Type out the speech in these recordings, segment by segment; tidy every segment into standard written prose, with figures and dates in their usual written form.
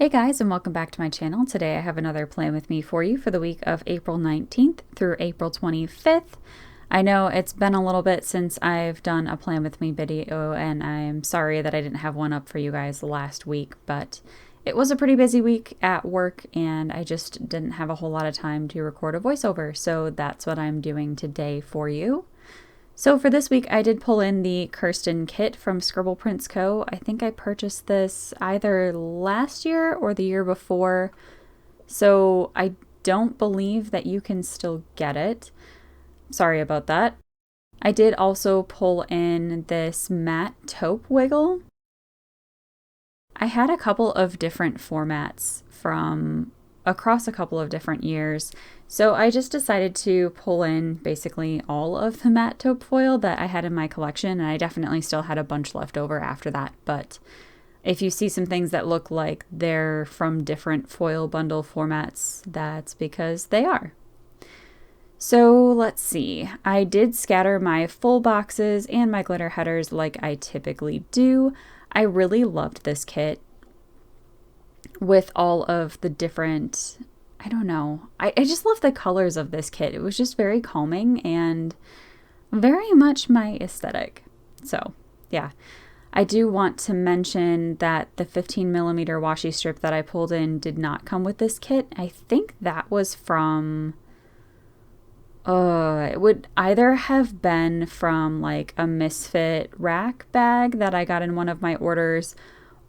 Hey guys, and welcome back to my channel. Today I have another plan with me for you for the week of April 19th through April 25th. I know it's been a little bit since I've done a plan with me video, and I'm sorry that I didn't have one up for you guys last week, but it was a pretty busy week at work and I just didn't have a whole lot of time to record a voiceover, so that's what I'm doing today for you. So for this week, I did pull in the Kirsten kit from Scribble Prints Co. I think I purchased this either last year or the year before, so I don't believe that you can still get it. Sorry about that. I did also pull in this matte taupe wiggle. I had a couple of different formats from across a couple of different years, so I just decided to pull in basically all of the matte taupe foil that I had in my collection, and I definitely still had a bunch left over after that. But if you see some things that look like they're from different foil bundle formats, that's because they are. So let's see, I did scatter my full boxes and my glitter headers like I typically do. I really loved this kit with all of the different, I don't know, I just love the colors of this kit. It was just very calming and very much my aesthetic. So yeah, I do want to mention that the 15mm washi strip that I pulled in did not come with this kit. I think that was from, it would either have been from like a Misfit rack bag that I got in one of my orders,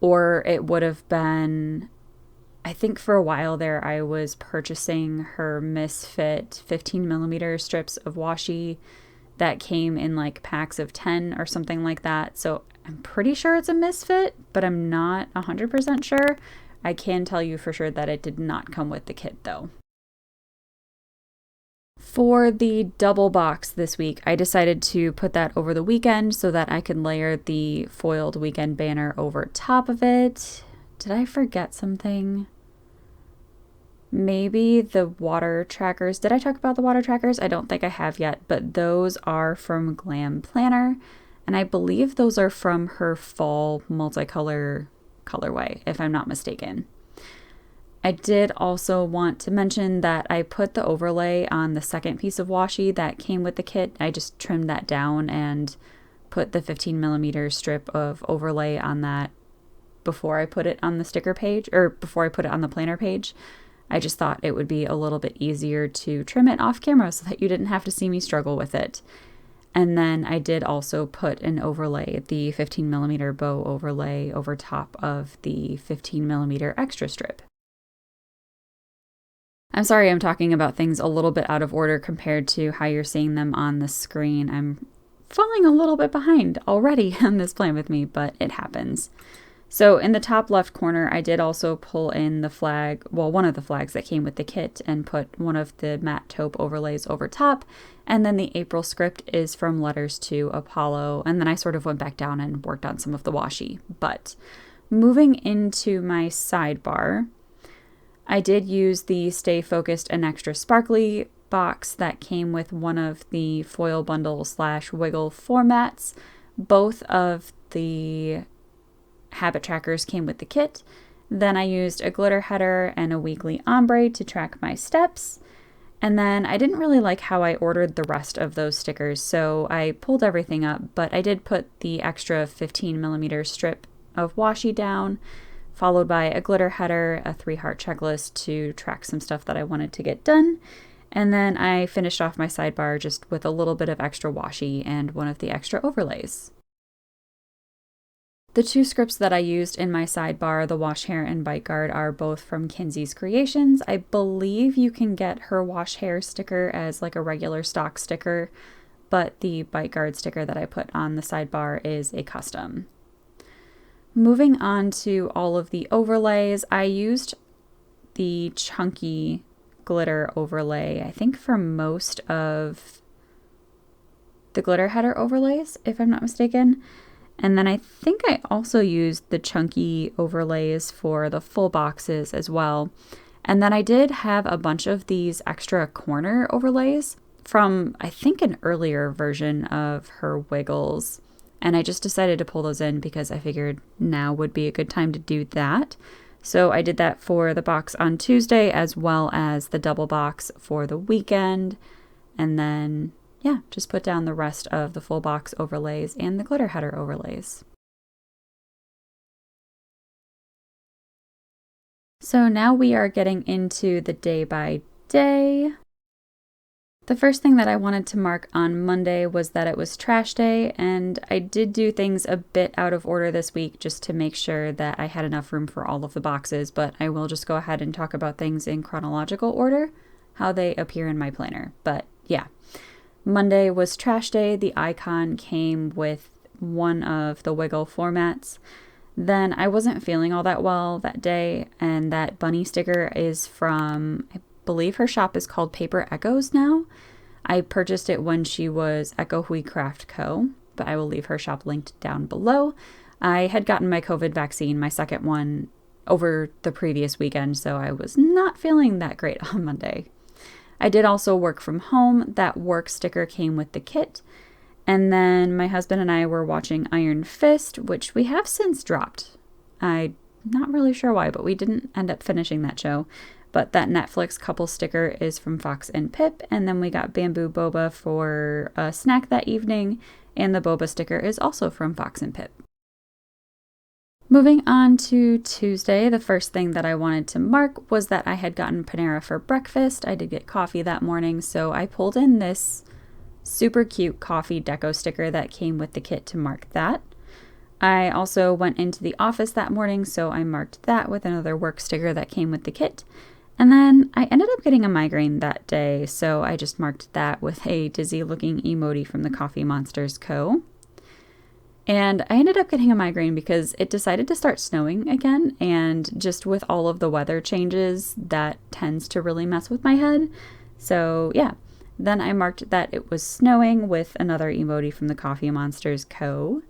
or it would have been, I think for a while there I was purchasing her Misfit 15mm strips of washi that came in like packs of 10 or something like that. So I'm pretty sure it's a Misfit, but I'm not 100% sure. I can tell you for sure that it did not come with the kit though. For the double box this week, I decided to put that over the weekend so that I could layer the foiled weekend banner over top of it. Did I forget something? Maybe the water trackers. Did I talk about the water trackers? I don't think I have yet, but those are from Glam Planner, and I believe those are from her fall multicolor colorway, if I'm not mistaken. I did also want to mention that I put the overlay on the second piece of washi that came with the kit. I just trimmed that down and put the 15mm strip of overlay on that before I put it on the sticker page, or before I put it on the planner page. I just thought it would be a little bit easier to trim it off camera so that you didn't have to see me struggle with it. And then I did also put an overlay, the 15mm bow overlay, over top of the 15mm extra strip. I'm sorry I'm talking about things a little bit out of order compared to how you're seeing them on the screen. I'm falling a little bit behind already on this plan with me, but it happens. So in the top left corner, I did also pull in the flag, well, one of the flags that came with the kit, and put one of the matte taupe overlays over top. And then the April script is from Letters to Apollo. And then I sort of went back down and worked on some of the washi. But moving into my sidebar, I did use the Stay Focused and Extra Sparkly box that came with one of the foil bundle / wiggle formats. Both of the habit trackers came with the kit. Then I used a glitter header and a weekly ombre to track my steps. And then I didn't really like how I ordered the rest of those stickers, so I pulled everything up, but I did put the extra 15mm strip of washi down, followed by a glitter header, a 3-heart checklist to track some stuff that I wanted to get done. And then I finished off my sidebar just with a little bit of extra washi and one of the extra overlays. The two scripts that I used in my sidebar, the Wash Hair and Bite Guard, are both from Kinsey's Creations. I believe you can get her Wash Hair sticker as like a regular stock sticker, but the Bite Guard sticker that I put on the sidebar is a custom. Moving on to all of the overlays, I used the chunky glitter overlay, I think, for most of the glitter header overlays, if I'm not mistaken. And then I think I also used the chunky overlays for the full boxes as well. And then I did have a bunch of these extra corner overlays from, I think, an earlier version of her wiggles. And I just decided to pull those in because I figured now would be a good time to do that. So I did that for the box on Tuesday as well as the double box for the weekend. And then, yeah, just put down the rest of the full box overlays and the glitter header overlays. So now we are getting into the day by day. The first thing that I wanted to mark on Monday was that it was trash day, and I did do things a bit out of order this week just to make sure that I had enough room for all of the boxes, but I will just go ahead and talk about things in chronological order, how they appear in my planner. But yeah, Monday was trash day. The icon came with one of the wiggle formats. Then I wasn't feeling all that well that day, and that bunny sticker is from, I believe her shop is called Paper Echoes now. I purchased it when she was Echo Hui Craft Co., but I will leave her shop linked down below. I had gotten my COVID vaccine, my second one, over the previous weekend, so I was not feeling that great on Monday. I did also work from home. That work sticker came with the kit. And then my husband and I were watching Iron Fist, which we have since dropped. I'm not really sure why, but we didn't end up finishing that show. But that Netflix couple sticker is from Fox and Pip. And then we got Bamboo Boba for a snack that evening. And the boba sticker is also from Fox and Pip. Moving on to Tuesday, the first thing that I wanted to mark was that I had gotten Panera for breakfast. I did get coffee that morning, so I pulled in this super cute coffee deco sticker that came with the kit to mark that. I also went into the office that morning, so I marked that with another work sticker that came with the kit. And then I ended up getting a migraine that day, so I just marked that with a dizzy looking emoji from the Coffee Monsters Co. And I ended up getting a migraine because it decided to start snowing again, and just with all of the weather changes, that tends to really mess with my head. So yeah. Then I marked that it was snowing with another emoji from the Coffee Monsters Co.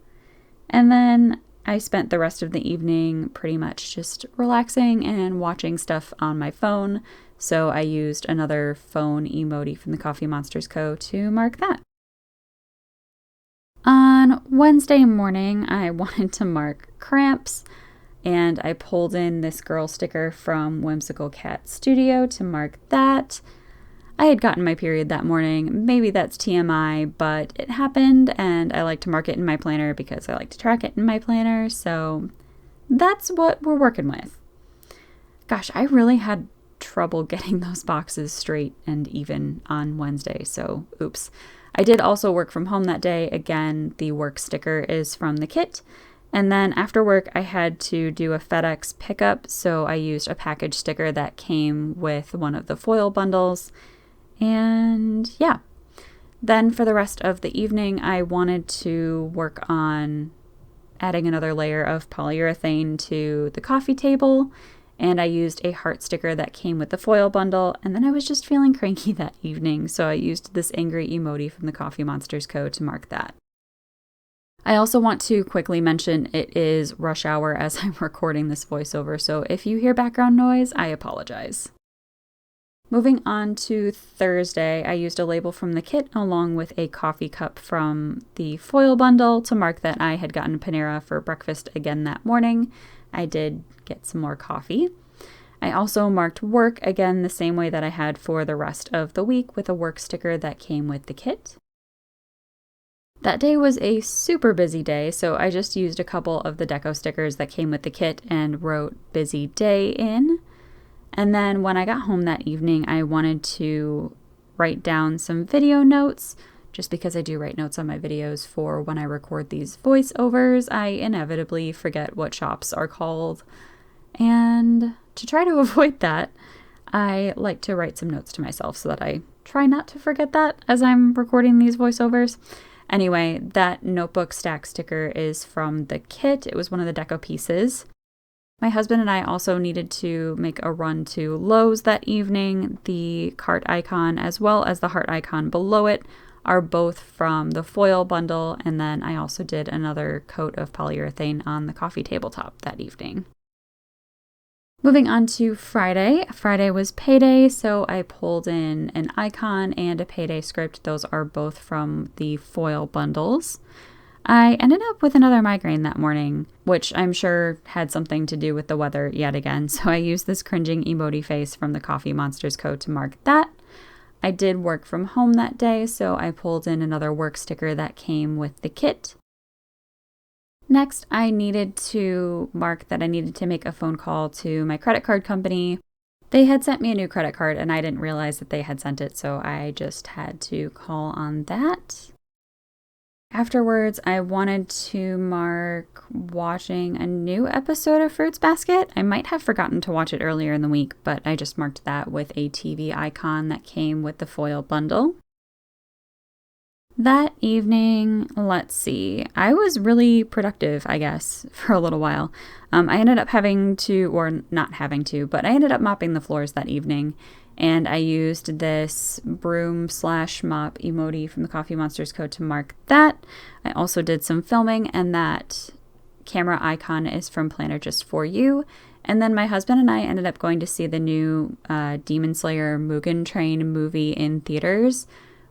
And then I spent the rest of the evening pretty much just relaxing and watching stuff on my phone. So I used another phone emoji from the Coffee Monsters Co. to mark that. On Wednesday morning, I wanted to mark cramps, and I pulled in this girl sticker from Whimsical Cat Studio to mark that. I had gotten my period that morning. Maybe that's TMI, but it happened, and I like to mark it in my planner because I like to track it in my planner, so that's what we're working with. Gosh, I really had trouble getting those boxes straight and even on Wednesday, so oops. I did also work from home that day. Again, the work sticker is from the kit. And then after work, I had to do a FedEx pickup, so I used a package sticker that came with one of the foil bundles. And yeah, then for the rest of the evening, I wanted to work on adding another layer of polyurethane to the coffee table, and I used a heart sticker that came with the foil bundle, and then I was just feeling cranky that evening, so I used this angry emoji from the Coffee Monsters Co. to mark that. I also want to quickly mention it is rush hour as I'm recording this voiceover, so if you hear background noise, I apologize. Moving on to Thursday, I used a label from the kit along with a coffee cup from the foil bundle to mark that I had gotten Panera for breakfast again that morning. I did get some more coffee. I also marked work again the same way that I had for the rest of the week with a work sticker that came with the kit. That day was a super busy day, so I just used a couple of the deco stickers that came with the kit and wrote busy day in. And then when I got home that evening, I wanted to write down some video notes, just because I do write notes on my videos for when I record these voiceovers. I inevitably forget what shops are called. And to try to avoid that, I like to write some notes to myself so that I try not to forget that as I'm recording these voiceovers. Anyway, that notebook stack sticker is from the kit. It was one of the deco pieces. My husband and I also needed to make a run to Lowe's that evening. The cart icon as well as the heart icon below it are both from the foil bundle, and then I also did another coat of polyurethane on the coffee tabletop that evening. Moving on to Friday. Friday was payday, so I pulled in an icon and a payday script. Those are both from the foil bundles. I ended up with another migraine that morning, which I'm sure had something to do with the weather yet again, so I used this cringing emoji face from the Coffee Monsters code to mark that. I did work from home that day, so I pulled in another work sticker that came with the kit. Next, I needed to mark that I needed to make a phone call to my credit card company. They had sent me a new credit card and I didn't realize that they had sent it, so I just had to call on that. Afterwards, I wanted to mark watching a new episode of Fruits Basket. I might have forgotten to watch it earlier in the week, but I just marked that with a TV icon that came with the foil bundle. That evening, let's see, I was really productive, I guess, for a little while. I ended up having to, or not having to, but I ended up mopping the floors that evening. And I used this broom/mop emoji from the Coffee Monsters code to mark that. I also did some filming, and that camera icon is from Planner Just For You. And then my husband and I ended up going to see the new Demon Slayer Mugen Train movie in theaters,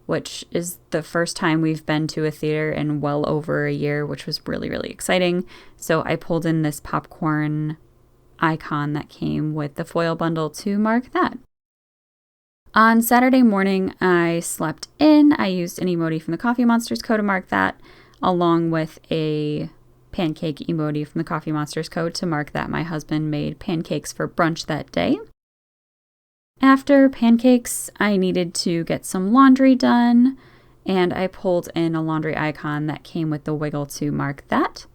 which is the first time we've been to a theater in well over a year, which was really, really exciting. So I pulled in this popcorn icon that came with the foil bundle to mark that. On Saturday morning, I slept in. I used an emoji from the Coffee Monsters code to mark that, along with a pancake emoji from the Coffee Monsters code to mark that my husband made pancakes for brunch that day. After pancakes, I needed to get some laundry done, and I pulled in a laundry icon that came with the wiggle to mark that.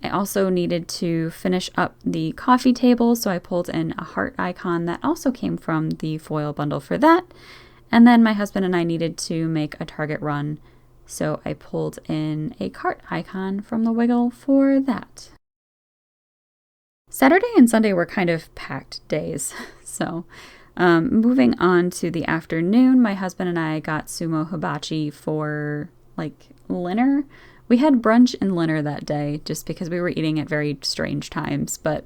I also needed to finish up the coffee table, so I pulled in a heart icon that also came from the foil bundle for that. And then my husband and I needed to make a Target run, so I pulled in a cart icon from the wiggle for that. Saturday and Sunday were kind of packed days, so moving on to the afternoon, my husband and I got sumo hibachi for dinner. We had brunch and dinner that day just because we were eating at very strange times. But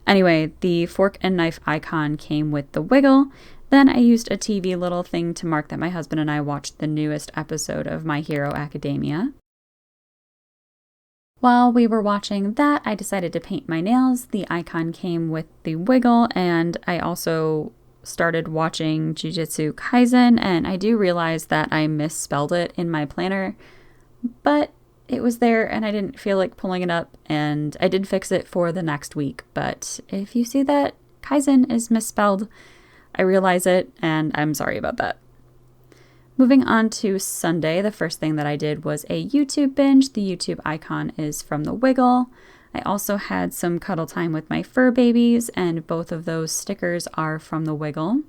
anyway, the fork and knife icon came with the wiggle. Then I used a TV little thing to mark that my husband and I watched the newest episode of My Hero Academia. While we were watching that, I decided to paint my nails. The icon came with the wiggle, and I also started watching Jujutsu Kaisen, and I do realize that I misspelled it in my planner, but it was there and I didn't feel like pulling it up, and I did fix it for the next week. But if you see that Kaizen is misspelled, I realize it and I'm sorry about that. Moving on to Sunday, the first thing that I did was a YouTube binge. The YouTube icon is from the wiggle. I also had some cuddle time with my fur babies, and both of those stickers are from the wiggle.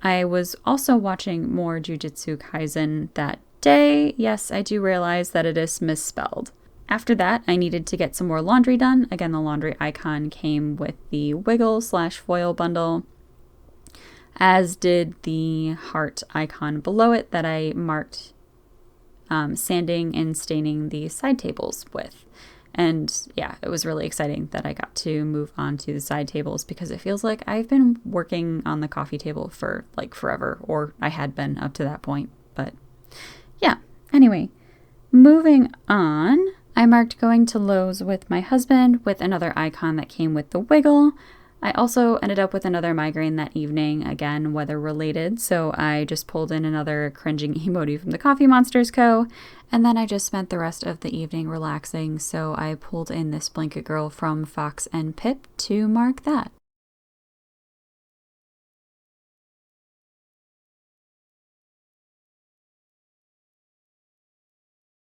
I was also watching more Jujutsu Kaisen that day. Yes, I do realize that it is misspelled. After that, I needed to get some more laundry done. Again, the laundry icon came with the wiggle/foil bundle, as did the heart icon below it that I marked sanding and staining the side tables with. And yeah, it was really exciting that I got to move on to the side tables because it feels like I've been working on the coffee table for forever, or I had been up to that point. But yeah, anyway, moving on, I marked going to Lowe's with my husband with another icon that came with the wiggle. I also ended up with another migraine that evening, again, weather related, so I just pulled in another cringing emoji from the Coffee Monsters Co. And then I just spent the rest of the evening relaxing, so I pulled in this blanket girl from Fox and Pip to mark that.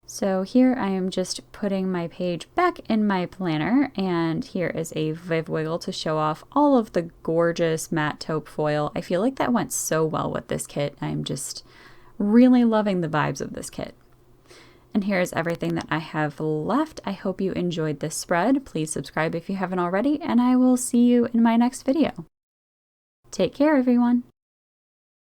So here I am just putting my page back in my planner, and here is a Viv Wiggle to show off all of the gorgeous matte taupe foil. I feel like that went so well with this kit. I'm just really loving the vibes of this kit. And here's everything that I have left. I hope you enjoyed this spread. Please subscribe if you haven't already, and I will see you in my next video. Take care, everyone.